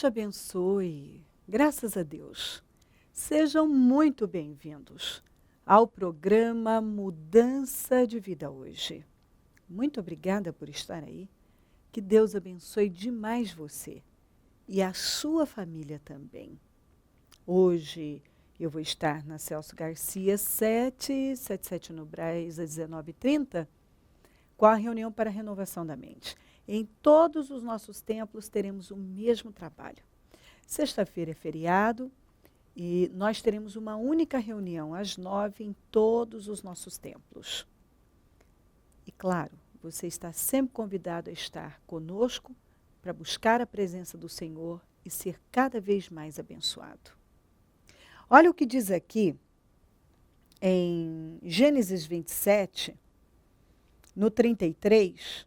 te abençoe. Graças a Deus. Sejam muito bem-vindos ao programa Mudança de Vida hoje. Muito obrigada por estar aí. Que Deus abençoe demais você e a sua família também. Hoje eu vou estar na Celso Garcia 777 no Brás, às 19h30, com a reunião para a renovação da mente. Em todos os nossos templos teremos o mesmo trabalho. Sexta-feira é feriado e nós teremos uma única reunião às 9h em todos os nossos templos. E claro, você está sempre convidado a estar conosco para buscar a presença do Senhor e ser cada vez mais abençoado. Olha o que diz aqui em Gênesis 27, no 33,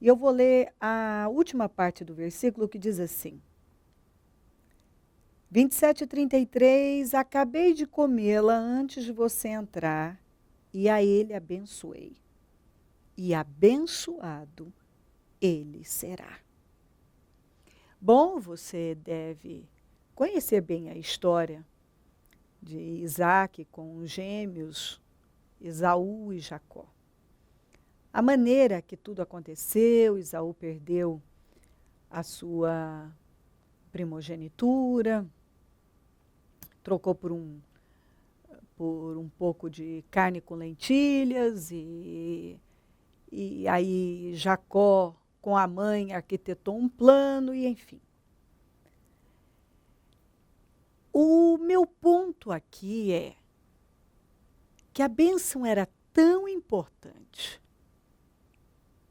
e eu vou ler a última parte do versículo que diz assim. 27:33, acabei de comê-la antes de você entrar, e a ele abençoei. E abençoado ele será. Bom, você deve conhecer bem a história de Isaac com os gêmeos, Esaú e Jacó. A maneira que tudo aconteceu, Esaú perdeu a sua primogenitura, trocou por um pouco de carne com lentilhas, e aí Jacó, com a mãe, arquitetou um plano, e enfim. O meu ponto aqui é que a bênção era tão importante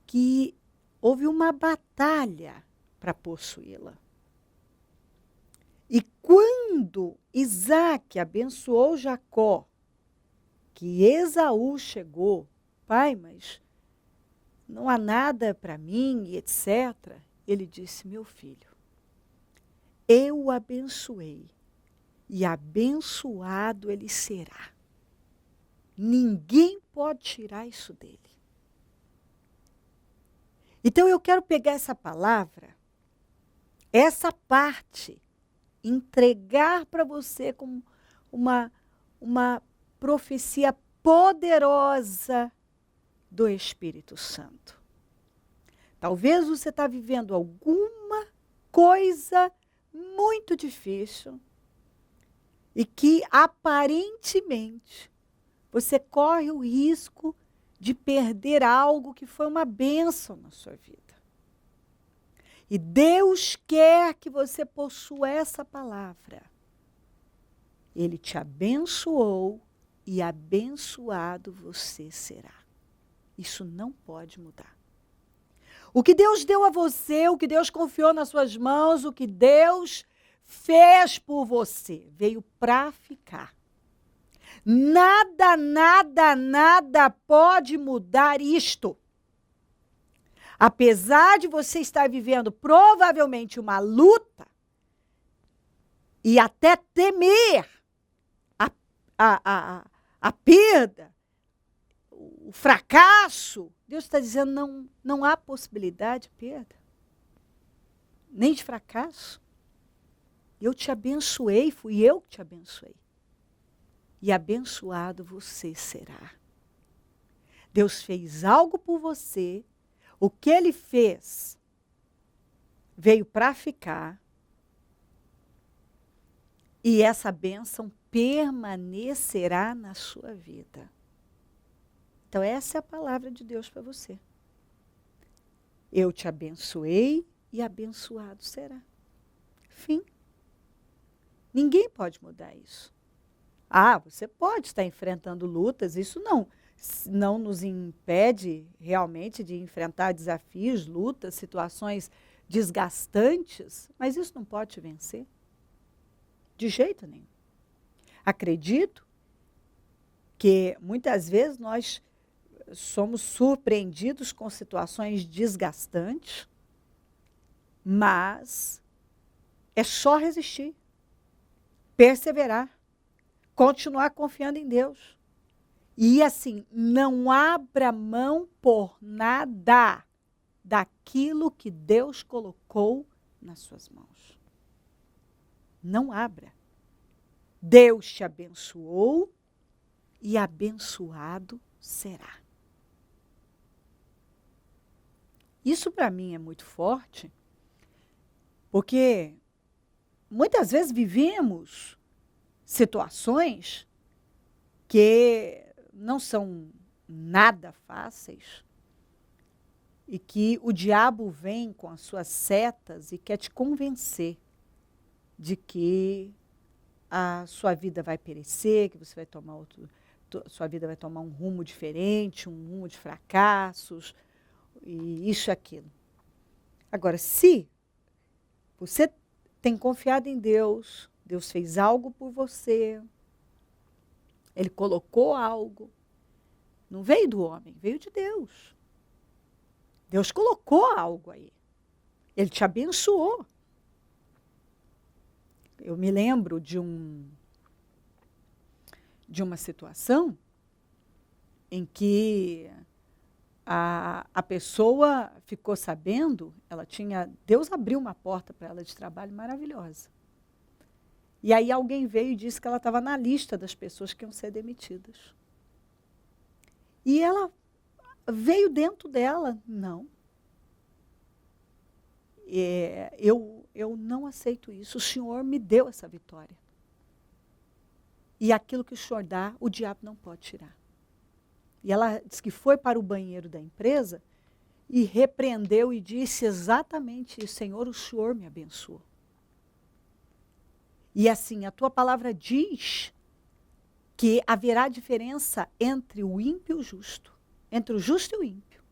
que houve uma batalha para possuí-la. E quando Isaac abençoou Jacó, que Esaú chegou, pai, mas não há nada para mim, e etc., ele disse, meu filho, eu o abençoei, e abençoado ele será. Ninguém pode tirar isso dele. Então eu quero pegar essa palavra, essa parte, entregar para você como uma profecia poderosa do Espírito Santo. Talvez você está vivendo alguma coisa muito difícil e que aparentemente você corre o risco de perder algo que foi uma bênção na sua vida. E Deus quer que você possua essa palavra. Ele te abençoou e abençoado você será. Isso não pode mudar. O que Deus deu a você, o que Deus confiou nas suas mãos, o que Deus fez por você, veio para ficar. Nada, nada, nada pode mudar isto. Apesar de você estar vivendo provavelmente uma luta e até temer a perda, o fracasso, Deus está dizendo não há possibilidade de perda, nem de fracasso. Eu te abençoei, fui eu que te abençoei. E abençoado você será. Deus fez algo por você, o que Ele fez veio para ficar, e essa bênção permanecerá na sua vida. Então essa é a palavra de Deus para você. Eu te abençoei e abençoado será. Fim. Ninguém pode mudar isso. Ah, você pode estar enfrentando lutas, isso não nos impede realmente de enfrentar desafios, lutas, situações desgastantes, mas isso não pode te vencer. De jeito nenhum. Acredito que muitas vezes nós somos surpreendidos com situações desgastantes, mas é só resistir, perseverar, continuar confiando em Deus. E assim, não abra mão por nada daquilo que Deus colocou nas suas mãos. Não abra. Deus te abençoou e abençoado será. Isso para mim é muito forte, porque muitas vezes vivemos situações que não são nada fáceis e que o diabo vem com as suas setas e quer te convencer de que a sua vida vai perecer, que você vai tomar sua vida vai tomar um rumo diferente, um rumo de fracassos, e isso e aquilo. Agora, se você tem confiado em Deus, Deus fez algo por você, Ele colocou algo, não veio do homem, veio de Deus. Deus colocou algo aí. Ele te abençoou. Eu me lembro de uma situação em que a pessoa ficou sabendo, Deus abriu uma porta para ela de trabalho maravilhosa. E aí alguém veio e disse que ela estava na lista das pessoas que iam ser demitidas. E ela veio dentro dela, não. Eu não aceito isso. O Senhor me deu essa vitória. E aquilo que o Senhor dá, o diabo não pode tirar. E ela disse que foi para o banheiro da empresa e repreendeu e disse exatamente isso: Senhor, o Senhor me abençoou. E assim, a tua palavra diz que haverá diferença entre o ímpio e o justo. Entre o justo e o ímpio.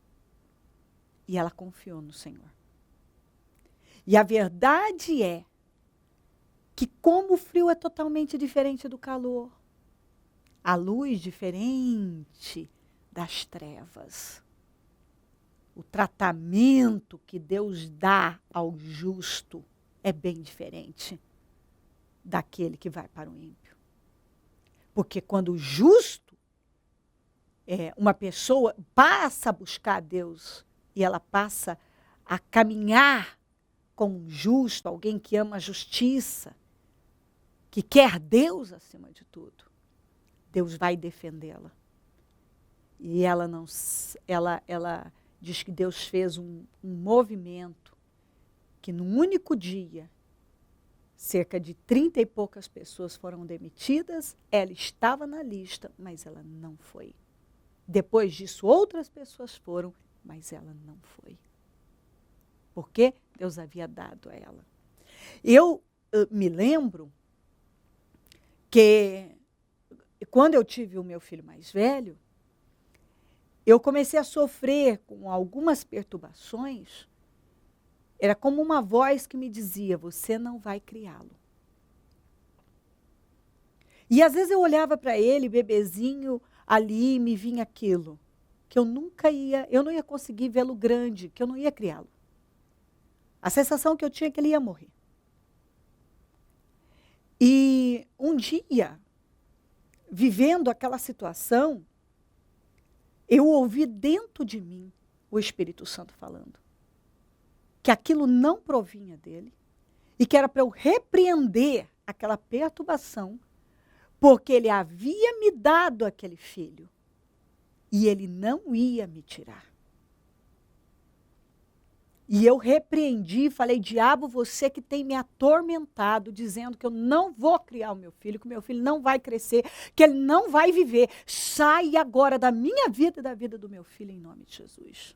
E ela confiou no Senhor. E a verdade é que como o frio é totalmente diferente do calor, a luz diferente das trevas, o tratamento que Deus dá ao justo é bem diferente daquele que vai para o ímpio. Porque quando o justo, uma pessoa passa a buscar a Deus e ela passa a caminhar como um justo, alguém que ama a justiça, que quer Deus acima de tudo, Deus vai defendê-la. E ela diz que Deus fez um movimento que num único dia, cerca de 30 e poucas pessoas foram demitidas, ela estava na lista, mas ela não foi. Depois disso, outras pessoas foram, mas ela não foi. Porque Deus havia dado a ela. Eu me lembro que quando eu tive o meu filho mais velho, eu comecei a sofrer com algumas perturbações. Era como uma voz que me dizia: você não vai criá-lo. E às vezes eu olhava para ele, bebezinho, ali, e me vinha aquilo, que eu não ia conseguir vê-lo grande, que eu não ia criá-lo. A sensação que eu tinha é que ele ia morrer. E um dia, vivendo aquela situação, eu ouvi dentro de mim o Espírito Santo falando que aquilo não provinha dele e que era para eu repreender aquela perturbação, porque ele havia me dado aquele filho e ele não ia me tirar. E eu repreendi e falei: diabo, você que tem me atormentado, dizendo que eu não vou criar o meu filho, que o meu filho não vai crescer, que ele não vai viver. Sai agora da minha vida e da vida do meu filho, em nome de Jesus.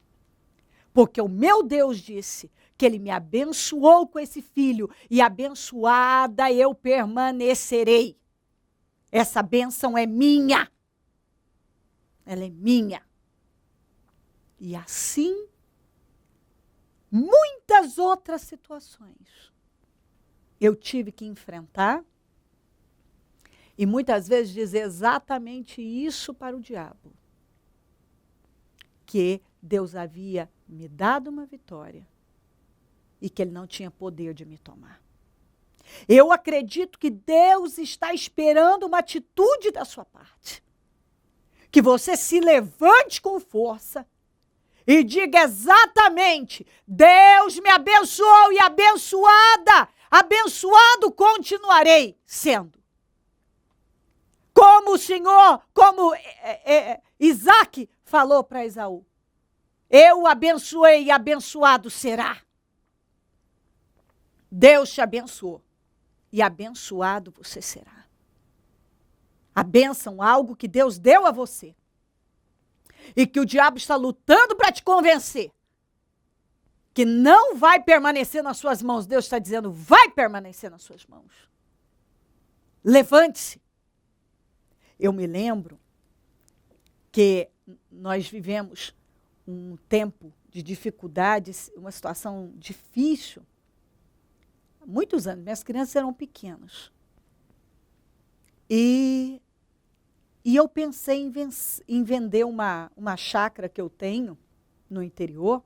Porque o meu Deus disse que ele me abençoou com esse filho, e abençoada eu permanecerei. Essa bênção é minha. Ela é minha. E assim, muitas outras situações eu tive que enfrentar e muitas vezes dizer exatamente isso para o diabo. Que Deus havia me dado uma vitória e que ele não tinha poder de me tomar. Eu acredito que Deus está esperando uma atitude da sua parte. Que você se levante com força e diga exatamente: Deus me abençoou e abençoada abençoado continuarei sendo. Como o Senhor, como Isaac falou para Esaú. Eu o abençoei e abençoado será. Deus te abençoou e abençoado você será. A bênção, algo que Deus deu a você. E que o diabo está lutando para te convencer. Que não vai permanecer nas suas mãos. Deus está dizendo, vai permanecer nas suas mãos. Levante-se. Eu me lembro que nós vivemos um tempo de dificuldades, uma situação difícil. Há muitos anos, minhas crianças eram pequenas. E eu pensei em vender uma chácara que eu tenho no interior.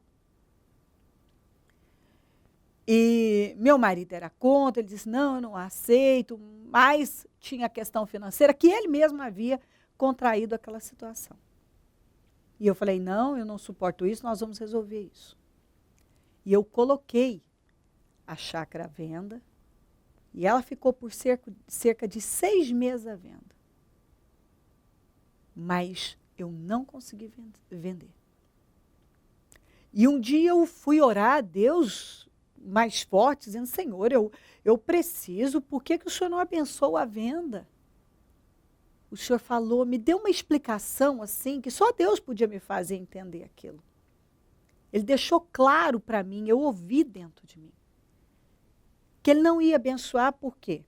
E meu marido era contra, ele disse, não, eu não aceito, mas tinha a questão financeira, que ele mesmo havia contraído aquela situação. E eu falei, não, eu não suporto isso, nós vamos resolver isso. E eu coloquei a chácara à venda, e ela ficou por cerca de 6 meses à venda. Mas eu não consegui vender. E um dia eu fui orar a Deus mais forte, dizendo, Senhor, eu preciso, por que o Senhor não abençoa a venda? O Senhor falou, me deu uma explicação assim, que só Deus podia me fazer entender aquilo. Ele deixou claro para mim, eu ouvi dentro de mim, que Ele não ia abençoar, por quê?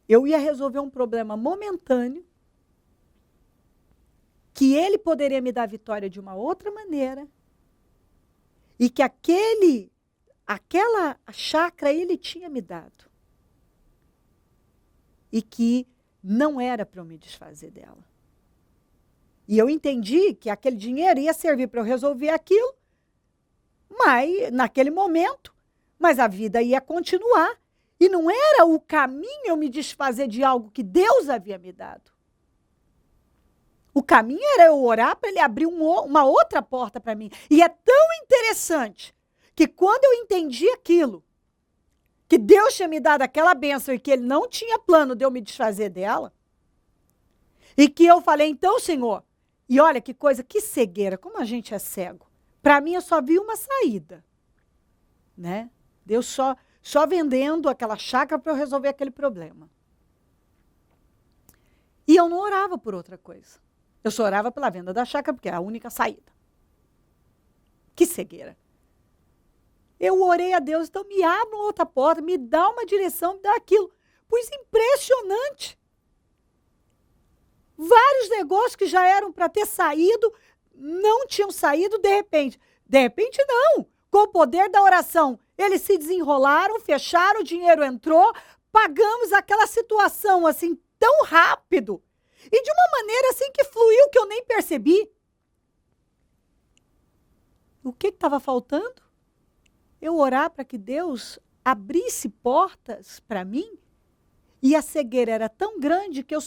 Eu ia resolver um problema momentâneo, que Ele poderia me dar vitória de uma outra maneira, e que aquela chácara Ele tinha me dado. E que não era para eu me desfazer dela. E eu entendi que aquele dinheiro ia servir para eu resolver aquilo, mas naquele momento, mas a vida ia continuar. E não era o caminho eu me desfazer de algo que Deus havia me dado. O caminho era eu orar para Ele abrir uma outra porta para mim. E é tão interessante que quando eu entendi aquilo, que Deus tinha me dado aquela bênção e que Ele não tinha plano de eu me desfazer dela, e que eu falei, então, Senhor, e olha que coisa, que cegueira, como a gente é cego. Para mim, eu só vi uma saída, né? Deus só vendendo aquela chácara para eu resolver aquele problema. E eu não orava por outra coisa. Eu só orava pela venda da chácara, porque é a única saída. Que cegueira. Eu orei a Deus, então me abre uma outra porta, me dá uma direção, me dá aquilo. Pois impressionante. Vários negócios que já eram para ter saído, não tinham saído de repente. De repente não. Com o poder da oração, eles se desenrolaram, fecharam, o dinheiro entrou, pagamos aquela situação assim tão rápido. E de uma maneira assim que fluiu que eu nem percebi. O que estava faltando? Eu orar para que Deus abrisse portas para mim, e a cegueira era tão grande que eu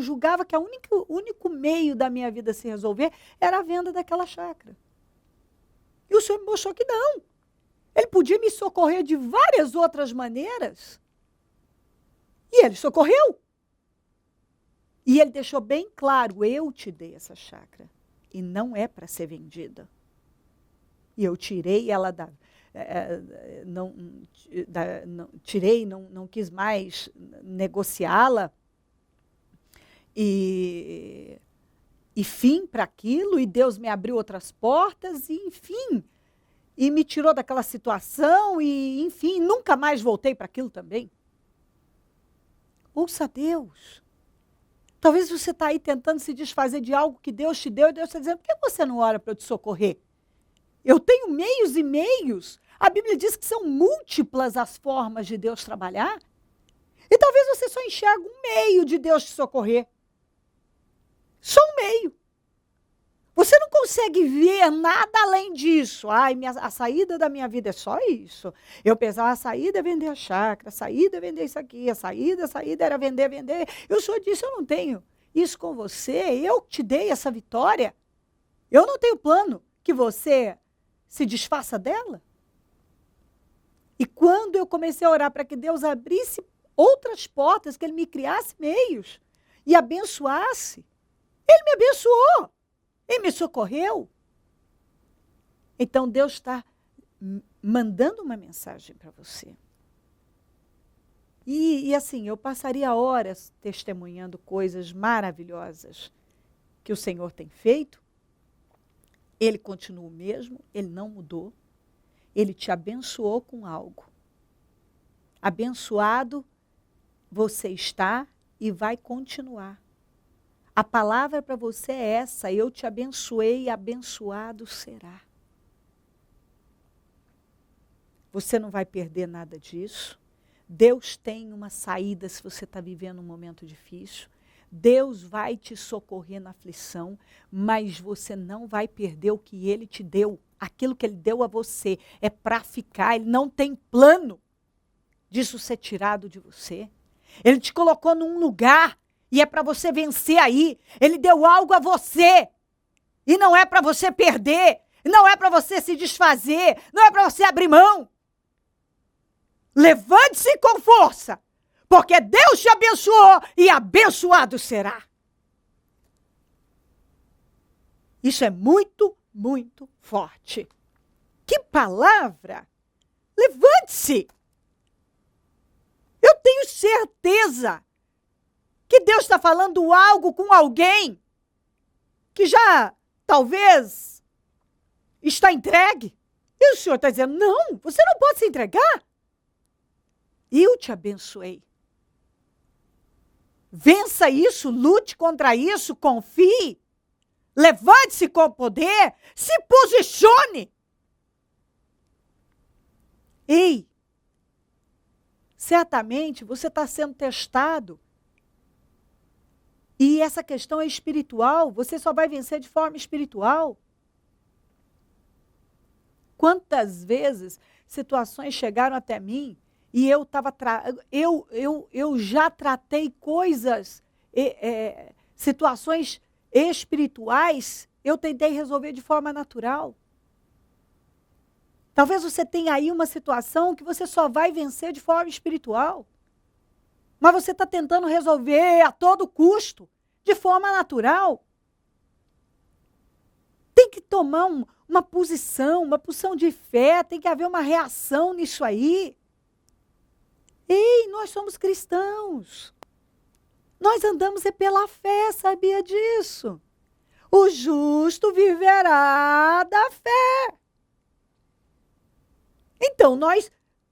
julgava que o único meio da minha vida se resolver era a venda daquela chácara. E o Senhor me mostrou que não. Ele podia me socorrer de várias outras maneiras. E Ele socorreu. E Ele deixou bem claro, eu te dei essa chácara. E não é para ser vendida. E eu tirei ela não quis mais negociá-la. E fim para aquilo, e Deus me abriu outras portas, e enfim, e me tirou daquela situação, e enfim, nunca mais voltei para aquilo também. Ouça a Deus. Talvez você está aí tentando se desfazer de algo que Deus te deu, e Deus está dizendo, por que você não ora para eu te socorrer? Eu tenho meios e meios. A Bíblia diz que são múltiplas as formas de Deus trabalhar. E talvez você só enxergue um meio de Deus te socorrer. Só um meio. Você não consegue ver nada além disso. Ai, a saída da minha vida é só isso. Eu pensava, a saída é vender a chácara, a saída é vender isso aqui, a saída era vender. E o Senhor disse, eu não tenho isso com você, eu te dei essa vitória. Eu não tenho plano que você se desfaça dela. E quando eu comecei a orar para que Deus abrisse outras portas, que Ele me criasse meios e abençoasse, Ele me abençoou. Ele me socorreu. Então Deus está mandando uma mensagem para você. E assim, eu passaria horas testemunhando coisas maravilhosas que o Senhor tem feito. Ele continua o mesmo, Ele não mudou. Ele te abençoou com algo. Abençoado você está e vai continuar. A palavra para você é essa: eu te abençoei e abençoado será. Você não vai perder nada disso. Deus tem uma saída se você está vivendo um momento difícil. Deus vai te socorrer na aflição, mas você não vai perder o que Ele te deu. Aquilo que Ele deu a você é para ficar. Ele não tem plano disso ser tirado de você. Ele te colocou num lugar e é para você vencer aí. Ele deu algo a você e não é para você perder, não é para você se desfazer, não é para você abrir mão. Levante-se com força, porque Deus te abençoou e abençoado será. Isso é muito, muito forte. Que palavra! Levante-se! Eu tenho certeza que Deus está falando algo com alguém que já, talvez, está entregue. E o Senhor está dizendo, não, você não pode se entregar. Eu te abençoei. Vença isso, lute contra isso, confie. Levante-se com poder, se posicione. Ei, certamente você está sendo testado. E essa questão é espiritual, você só vai vencer de forma espiritual. Quantas vezes situações chegaram até mim e eu já tratei coisas, situações espirituais, eu tentei resolver de forma natural. Talvez você tenha aí uma situação que você só vai vencer de forma espiritual. Mas você está tentando resolver a todo custo, de forma natural. Tem que tomar uma posição de fé, tem que haver uma reação nisso aí. Ei, nós somos cristãos. Nós andamos pela fé, sabia disso? O justo viverá da fé. Então,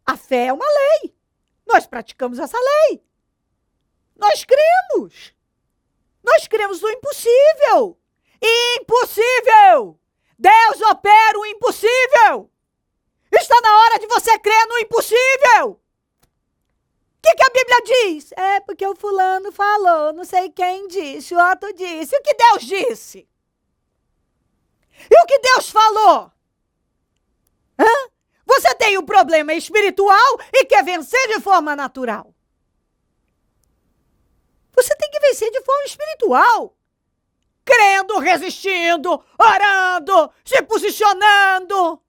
a fé é uma lei. Nós praticamos essa lei. Nós cremos. Nós cremos no impossível. Impossível! Deus opera o impossível. Está na hora de você crer no impossível. O que a Bíblia diz? É porque o fulano falou, não sei quem disse, o outro disse. E o que Deus disse? E o que Deus falou? Hã? Você tem um problema espiritual e quer vencer de forma natural. Você tem que vencer de forma espiritual. Crendo, resistindo, orando, se posicionando.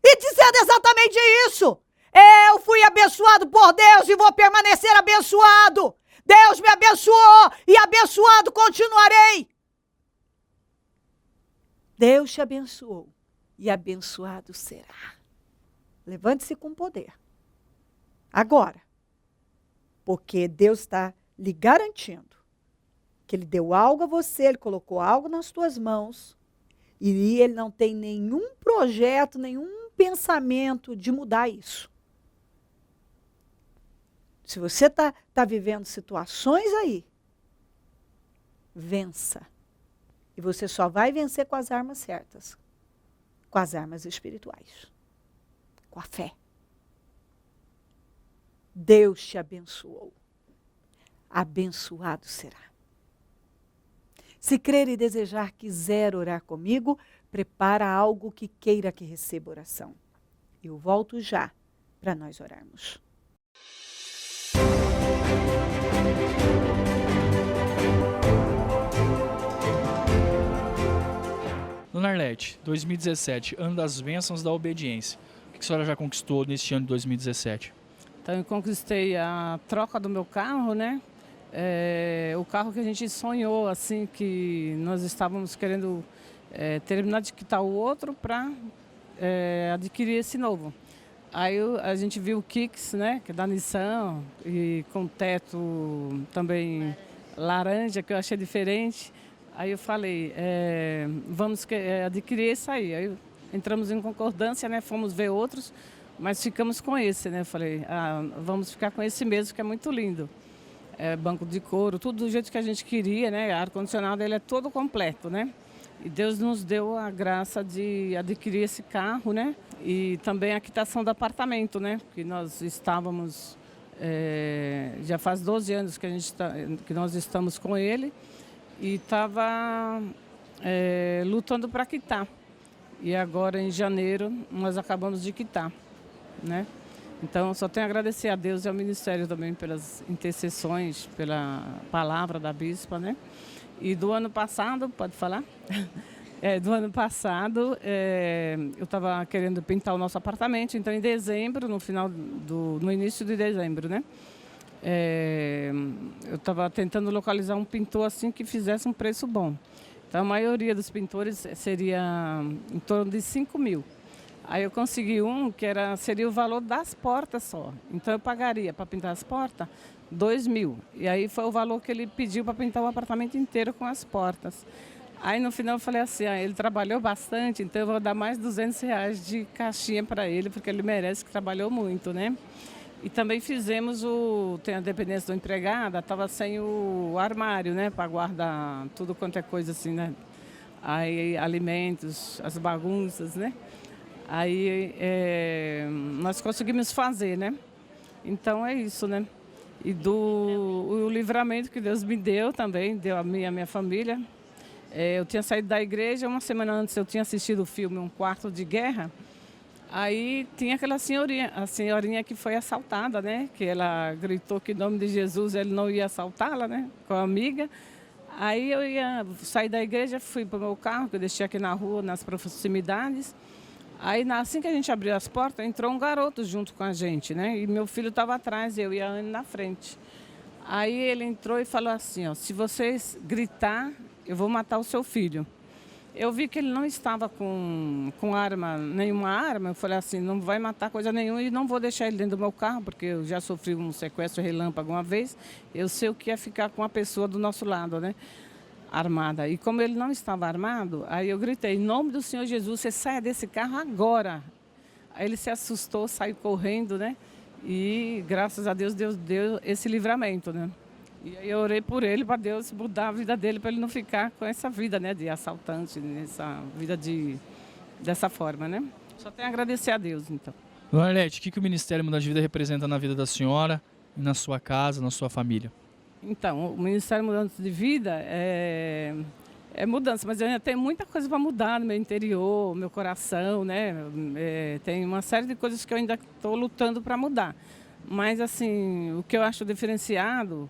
E dizendo exatamente isso. Eu fui abençoado por Deus e vou permanecer abençoado. Deus me abençoou e abençoado continuarei. Deus te abençoou e abençoado será. Levante-se com poder. Agora, porque Deus está lhe garantindo que Ele deu algo a você, Ele colocou algo nas tuas mãos e Ele não tem nenhum projeto, nenhum pensamento de mudar isso. Se você está vivendo situações aí, vença. E você só vai vencer com as armas certas. Com as armas espirituais. Com a fé. Deus te abençoou. Abençoado será. Se crer e desejar, quiser orar comigo, prepara algo que queira que receba oração. Eu volto já para nós orarmos. Dona Arlete, 2017, ano das bênçãos da obediência. O que que a senhora já conquistou neste ano de 2017? Então eu conquistei a troca do meu carro, né? O carro que a gente sonhou, assim, que nós estávamos querendo terminar de quitar o outro para adquirir esse novo. Aí a gente viu o Kicks, né, que é da Nissan, e com teto também laranja, que eu achei diferente. Aí eu falei, vamos adquirir esse aí. Aí entramos em concordância, né, fomos ver outros, mas ficamos com esse, né. Falei, vamos ficar com esse mesmo, que é muito lindo. Banco de couro, tudo do jeito que a gente queria, né, ar-condicionado, ele é todo completo, né. E Deus nos deu a graça de adquirir esse carro, né? E também a quitação do apartamento, né? Porque nós estávamos, já faz 12 anos que nós estamos com ele e estava lutando para quitar. E agora, em janeiro, nós acabamos de quitar, né? Então, só tenho a agradecer a Deus e ao Ministério também pelas intercessões, pela palavra da bispa, né? E do ano passado, pode falar? Do ano passado, eu estava querendo pintar o nosso apartamento, então em dezembro, no início de dezembro, né? Eu estava tentando localizar um pintor assim que fizesse um preço bom. Então a maioria dos pintores seria em torno de 5 mil. Aí eu consegui um que seria o valor das portas só. Então eu pagaria para pintar as portas 2 mil. E aí foi o valor que ele pediu para pintar o apartamento inteiro com as portas. Aí no final eu falei assim, ele trabalhou bastante, então eu vou dar mais R$ 200 de caixinha para ele, porque ele merece, que trabalhou muito, né? E também fizemos tem a dependência do empregado, estava sem o armário, né? Para guardar tudo quanto é coisa assim, né? Aí alimentos, as bagunças, né? Aí nós conseguimos fazer, né? Então é isso, né? E o livramento que Deus me deu também, deu a minha família. Eu tinha saído da igreja, uma semana antes eu tinha assistido o filme Um Quarto de Guerra. Aí tinha aquela a senhorinha que foi assaltada, né? Que ela gritou que em nome de Jesus ele não ia assaltá-la, né? Com a amiga. Aí eu ia sair da igreja, fui para o meu carro, que eu deixei aqui na rua, nas proximidades. Aí, assim que a gente abriu as portas, entrou um garoto junto com a gente, né? E meu filho estava atrás, eu e a Anne na frente. Aí ele entrou e falou assim, se vocês gritar, eu vou matar o seu filho. Eu vi que ele não estava com nenhuma arma. Eu falei assim, não vai matar coisa nenhuma e não vou deixar ele dentro do meu carro, porque eu já sofri um sequestro relâmpago uma vez. Eu sei o que é ficar com uma pessoa do nosso lado, né? Armada. E como ele não estava armado, aí eu gritei, em nome do Senhor Jesus, você saia desse carro agora. Aí ele se assustou, saiu correndo, né? E graças a Deus, Deus deu esse livramento, né? E aí eu orei por ele, para Deus mudar a vida dele, para ele não ficar com essa vida, né? De assaltante, nessa vida dessa forma, né? Só tenho a agradecer a Deus, então. Dona Arlete, o que o Ministério Mudança de Vida representa na vida da senhora, na sua casa, na sua família? Então, o Ministério Mudança de Vida é mudança, mas eu ainda tenho muita coisa para mudar no meu interior, meu coração, né? Tem uma série de coisas que eu ainda estou lutando para mudar. Mas, assim, o que eu acho diferenciado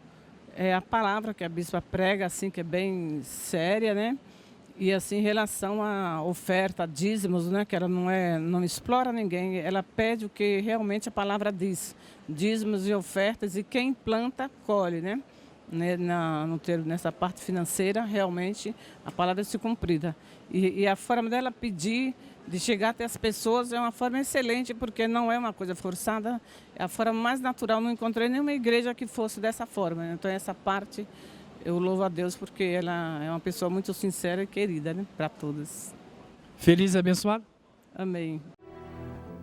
é a palavra que a bispa prega, assim, que é bem séria, né? E, assim, em relação à oferta, dízimos, né? Que ela não explora ninguém, ela pede o que realmente a palavra diz. Dízimos e ofertas, e quem planta, colhe, né? Nessa parte financeira, realmente, a palavra é se cumprida. E a forma dela pedir, de chegar até as pessoas, é uma forma excelente, porque não é uma coisa forçada, é a forma mais natural. Não encontrei nenhuma igreja que fosse dessa forma, né? Então, essa parte, eu louvo a Deus, porque ela é uma pessoa muito sincera e querida, né? Para todas. Feliz e abençoado? Amém.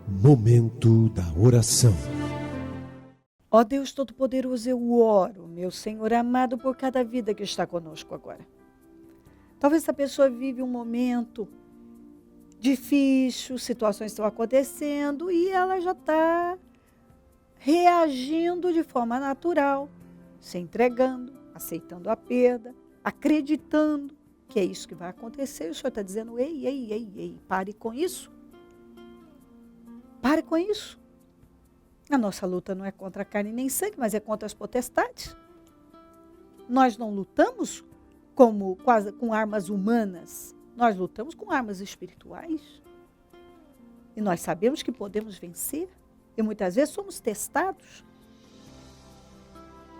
Momento da oração. Ó Deus Todo-Poderoso, eu oro, meu Senhor amado, por cada vida que está conosco agora. Talvez essa pessoa vive um momento difícil, situações estão acontecendo e ela já está reagindo de forma natural, se entregando, aceitando a perda, acreditando que é isso que vai acontecer. O Senhor está dizendo, ei, pare com isso. Pare com isso. A nossa luta não é contra a carne nem sangue, mas é contra as potestades. Nós não lutamos com armas humanas, nós lutamos com armas espirituais. E nós sabemos que podemos vencer. E muitas vezes somos testados.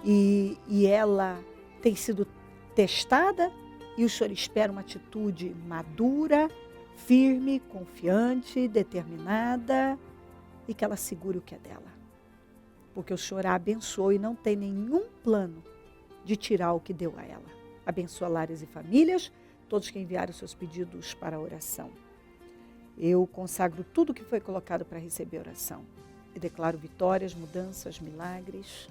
E ela tem sido testada e o Senhor espera uma atitude madura, firme, confiante, determinada e que ela segure o que é dela. Porque o Senhor a abençoou e não tem nenhum plano de tirar o que deu a ela. Abençoa lares e famílias, todos que enviaram seus pedidos para a oração. Eu consagro tudo que foi colocado para receber oração. E declaro vitórias, mudanças, milagres.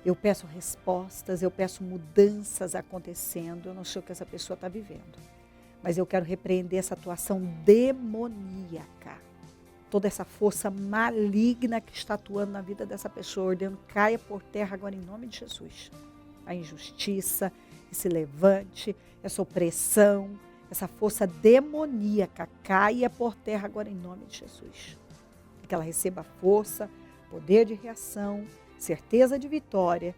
Eu peço respostas, eu peço mudanças acontecendo. Eu não sei o que essa pessoa está vivendo. Mas eu quero repreender essa atuação demoníaca. Toda essa força maligna que está atuando na vida dessa pessoa, ordenando, caia por terra agora em nome de Jesus. A injustiça, esse levante, essa opressão, essa força demoníaca, caia por terra agora em nome de Jesus. Que ela receba força, poder de reação, certeza de vitória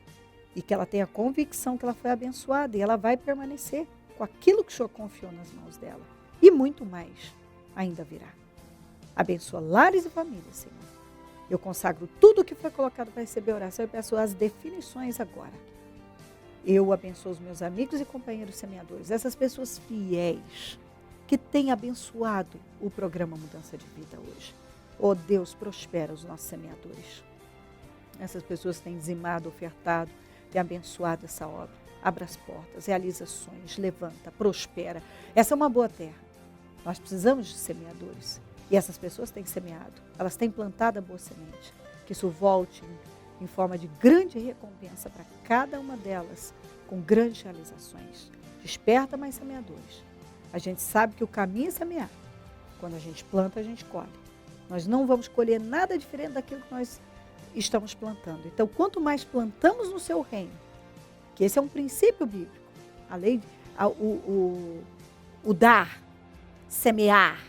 e que ela tenha convicção que ela foi abençoada e ela vai permanecer com aquilo que o Senhor confiou nas mãos dela. E muito mais ainda virá. Abençoa lares e famílias, Senhor. Eu consagro tudo que foi colocado para receber oração e peço as definições agora. Eu abençoo os meus amigos e companheiros semeadores, essas pessoas fiéis que têm abençoado o programa Mudança de Vida hoje. Oh Deus, prospera os nossos semeadores. Essas pessoas têm dizimado, ofertado, têm abençoado essa obra. Abra as portas, realiza sonhos, levanta, prospera. Essa é uma boa terra. Nós precisamos de semeadores. E essas pessoas têm semeado. Elas têm plantado a boa semente. Que isso volte em forma de grande recompensa para cada uma delas, com grandes realizações. Desperta mais semeadores. A gente sabe que o caminho é semear. Quando a gente planta, a gente colhe. Nós não vamos colher nada diferente daquilo que nós estamos plantando. Então, quanto mais plantamos no seu reino, que esse é um princípio bíblico, a lei, o dar, semear,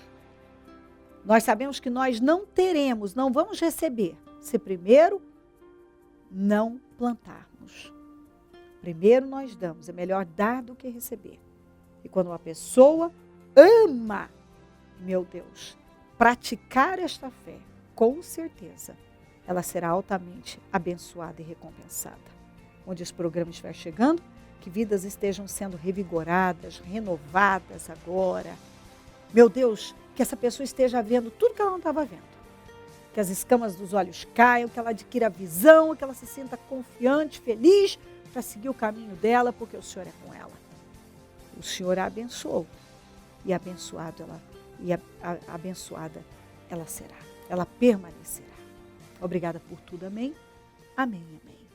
nós sabemos que nós não teremos, não vamos receber, se primeiro não plantarmos. Primeiro nós damos, é melhor dar do que receber. E quando uma pessoa ama, meu Deus, praticar esta fé, com certeza, ela será altamente abençoada e recompensada. Onde esse programa estiver chegando, que vidas estejam sendo revigoradas, renovadas agora. Meu Deus, que essa pessoa esteja vendo tudo que ela não estava vendo. Que as escamas dos olhos caiam, que ela adquira visão, que ela se sinta confiante, feliz para seguir o caminho dela, porque o Senhor é com ela. O Senhor a abençoou e abençoada ela será. Ela permanecerá. Obrigada por tudo, amém? Amém, amém.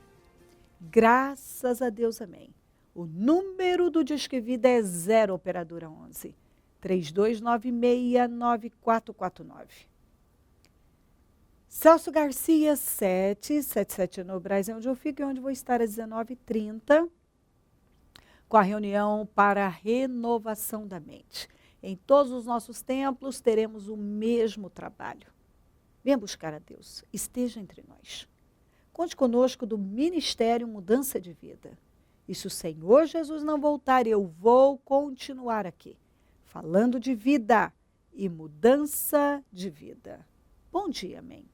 Graças a Deus, amém. O número do Disque Vida é 0 operadora 11 3296-9449. Celso Garcia, 777 no Brasil, onde eu fico e onde vou estar às 19h30, com a reunião para a renovação da mente. Em todos os nossos templos teremos o mesmo trabalho. Venha buscar a Deus, esteja entre nós. Conte conosco do Ministério Mudança de Vida. E se o Senhor Jesus não voltar, eu vou continuar aqui, falando de vida e mudança de vida. Bom dia, amém.